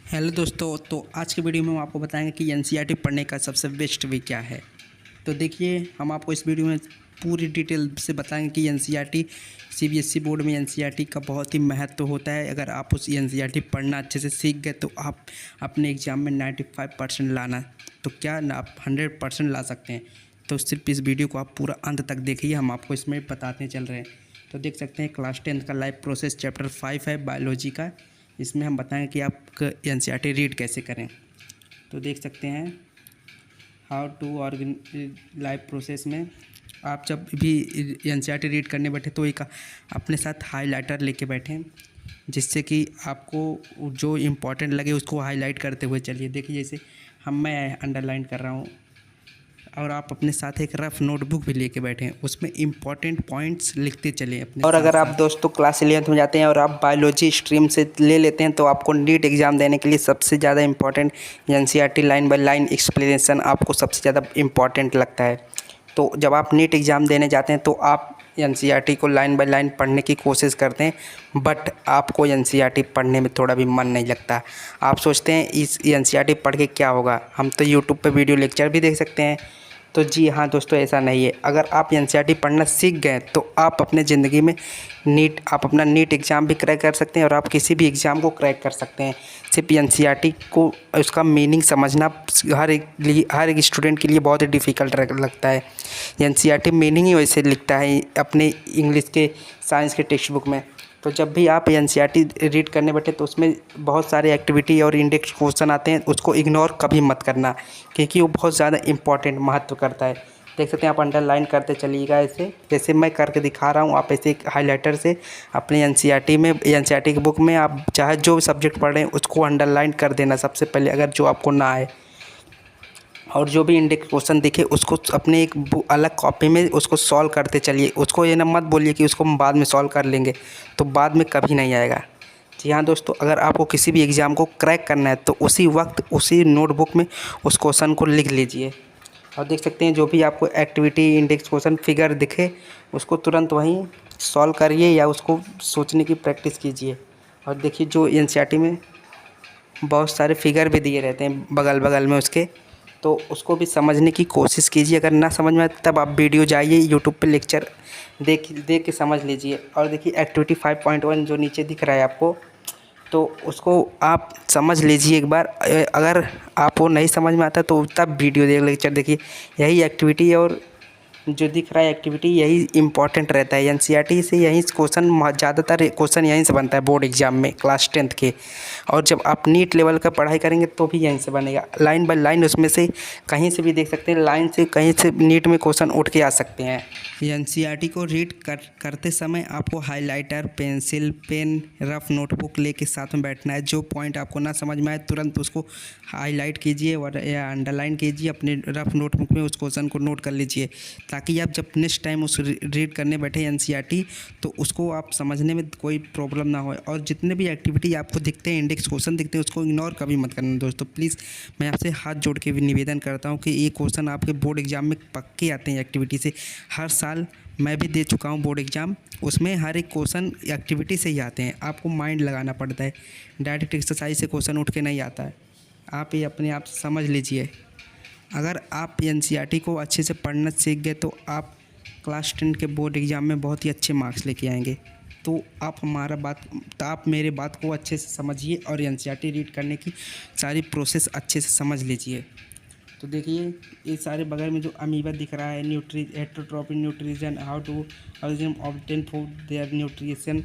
Hello दोस्तों, तो आज की वीडियो में हम आपको बताएंगे कि एनसीईआरटी पढ़ने का सबसे बेस्ट वे क्या है। तो देखिए, हम आपको इस वीडियो में पूरी डिटेल से बताएंगे कि एनसीईआरटी सीबीएसई बोर्ड में एनसीईआरटी का बहुत ही महत्व होता है। अगर आप उस एनसीईआरटी पढ़ना अच्छे से सीख गए तो आप अपने एग्ज़ाम में 95% लाना, तो क्या ना आप 100% ला सकते हैं। तो सिर्फ इस वीडियो को आप पूरा अंत तक देखिए, हम आपको इसमें बताते चल रहे हैं। तो देख सकते हैं, क्लास 10 का लाइफ प्रोसेस चैप्टर 5 है बायोलॉजी का। इसमें हम बताएंगे कि आप एनसीईआरटी रीड कैसे करें। तो देख सकते हैं, how to organ life process में आप जब भी एनसीईआरटी रीड करने बैठे तो एक अपने साथ हाइलाइटर लेके बैठें, जिससे कि आपको जो इम्पोर्टेंट लगे उसको हाईलाइट करते हुए चलिए। देखिए, जैसे मैं अंडरलाइन कर रहा हूँ, और आप अपने साथ एक रफ नोटबुक भी लेके बैठें, उसमें इम्पॉर्टेंट पॉइंट्स लिखते चलें अपने और साथ अगर आप साथ। दोस्तों क्लास 11th में जाते हैं और आप बायोलॉजी स्ट्रीम से ले लेते हैं तो आपको नीट एग्ज़ाम देने के लिए सबसे ज़्यादा important NCERT line by line explanation आपको सबसे ज़्यादा इम्पॉर्टेंट लगता है। तो जब आप नीट एग्ज़ाम देने जाते हैं तो आप एनसीईआरटी को लाइन बाय लाइन पढ़ने की कोशिश करते हैं, बट आपको एनसीईआरटी पढ़ने में थोड़ा भी मन नहीं लगता। आप सोचते हैं इस एनसीईआरटी पढ़ के क्या होगा, हम तो यूट्यूब पे वीडियो लेक्चर भी देख सकते हैं। तो जी हाँ दोस्तों, ऐसा नहीं है। अगर आप एनसीईआरटी पढ़ना सीख गए तो आप अपने ज़िंदगी में अपना नीट एग्ज़ाम भी क्रैक कर सकते हैं और आप किसी भी एग्ज़ाम को क्रैक कर सकते हैं। सिर्फ एनसीईआरटी को उसका मीनिंग समझना हर एक स्टूडेंट के लिए बहुत ही डिफ़िकल्ट लगता है। एनसीईआरटी मीनिंग ही वैसे लिखता है अपने इंग्लिश के साइंस के टेक्स्ट बुक में। तो जब भी आप एनसीईआरटी रीड करने बैठे तो उसमें बहुत सारे एक्टिविटी और इंडेक्स क्वेश्चन आते हैं, उसको इग्नोर कभी मत करना, क्योंकि वो बहुत ज़्यादा इंपॉर्टेंट महत्व करता है। देख सकते हैं, आप अंडरलाइन करते चलिएगा ऐसे, जैसे मैं करके दिखा रहा हूँ। आप ऐसे एक हाइलाइटर से अपने एनसीईआरटी की बुक में आप चाहे जो सब्जेक्ट पढ़ रहे हैं उसको अंडरलाइन कर देना सबसे पहले, अगर जो आपको ना आए। और जो भी इंडेक्स क्वेश्चन दिखे उसको अपने एक अलग कॉपी में उसको सॉल्व करते चलिए। उसको ये ना मत बोलिए कि उसको हम बाद में सॉल्व कर लेंगे, तो बाद में कभी नहीं आएगा। जी हाँ दोस्तों, अगर आपको किसी भी एग्ज़ाम को क्रैक करना है तो उसी वक्त उसी नोटबुक में उस क्वेश्चन को लिख लीजिए। और देख सकते हैं, जो भी आपको एक्टिविटी इंडेक्स क्वेश्चन फिगर दिखे उसको तुरंत वहीं सॉल्व करिए या उसको सोचने की प्रैक्टिस कीजिए। और देखिए, जो एनसीईआरटी में बहुत सारे फिगर भी दिए रहते हैं बगल बगल में उसके, तो उसको भी समझने की कोशिश कीजिए। अगर ना समझ में आए तब आप वीडियो जाइए यूट्यूब पे, लेक्चर देख के समझ लीजिए। और देखिए, एक्टिविटी 5.1 जो नीचे दिख रहा है आपको, तो उसको आप समझ लीजिए एक बार। अगर आपको नहीं समझ में आता तो तब वीडियो लेक्चर देखिए। यही एक्टिविटी और जो दिख रहा है एक्टिविटी, यही इंपॉर्टेंट रहता है एनसीईआरटी से। यहीं क्वेश्चन ज़्यादातर क्वेश्चन यहीं से बनता है बोर्ड एग्जाम में क्लास 10th के। और जब आप नीट लेवल का पढ़ाई करेंगे तो भी यहीं से बनेगा, लाइन बाय लाइन। उसमें से कहीं से भी देख सकते हैं, लाइन से कहीं से नीट में क्वेश्चन उठ के आ सकते हैं। एनसीईआरटी को रीड करते समय आपको highlighter, pencil, pen, rough notebook लेके साथ में बैठना है। जो पॉइंट आपको ना समझ में आए तुरंत उसको हाईलाइट कीजिए और या अंडरलाइन कीजिए अपने रफ नोटबुक में, उस क्वेश्चन को नोट कर लीजिए, ताकि आप जब नेक्स्ट टाइम उस रीड करने बैठे एनसीईआरटी तो उसको आप समझने में कोई प्रॉब्लम ना हो। और जितने भी एक्टिविटी आपको दिखते हैं, इंडेक्स क्वेश्चन दिखते हैं, उसको इग्नोर कभी मत करना दोस्तों। प्लीज़ मैं आपसे हाथ जोड़ के भी निवेदन करता हूँ कि ये क्वेश्चन आपके बोर्ड एग्जाम में पक्के आते हैं एक्टिविटी से। हर साल मैं भी दे चुका हूँ बोर्ड एग्ज़ाम, उसमें हर एक क्वेश्चन एक्टिविटी से ही आते हैं। आपको माइंड लगाना पड़ता है, डायरेक्ट एक्सरसाइज से क्वेश्चन उठ के नहीं आता है। आप ये अपने आप समझ लीजिए। अगर आप एनसीईआरटी को अच्छे से पढ़ना सीख गए तो आप क्लास 10 के बोर्ड एग्ज़ाम में बहुत ही अच्छे मार्क्स लेके आएंगे। तो आप मेरे बात को अच्छे से समझिए और एनसीईआरटी रीड करने की सारी प्रोसेस अच्छे से समझ लीजिए। तो देखिए, ये सारे बगल में जो अमीबा दिख रहा है, heterotrophic nutrition, how to organism obtain food, their nutrition,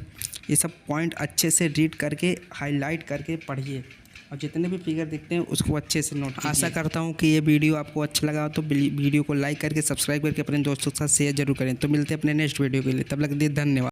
ये सब पॉइंट अच्छे से रीड करके हाईलाइट करके पढ़िए। और जितने भी फिगर दिखते हैं उसको अच्छे से नोट कीजिए। आशा करता हूँ कि ये वीडियो आपको अच्छा लगा हो तो वीडियो को लाइक करके सब्सक्राइब करके अपने दोस्तों के साथ शेयर जरूर करें। तो मिलते हैं अपने नेक्स्ट वीडियो के लिए, तब तक के लिए धन्यवाद।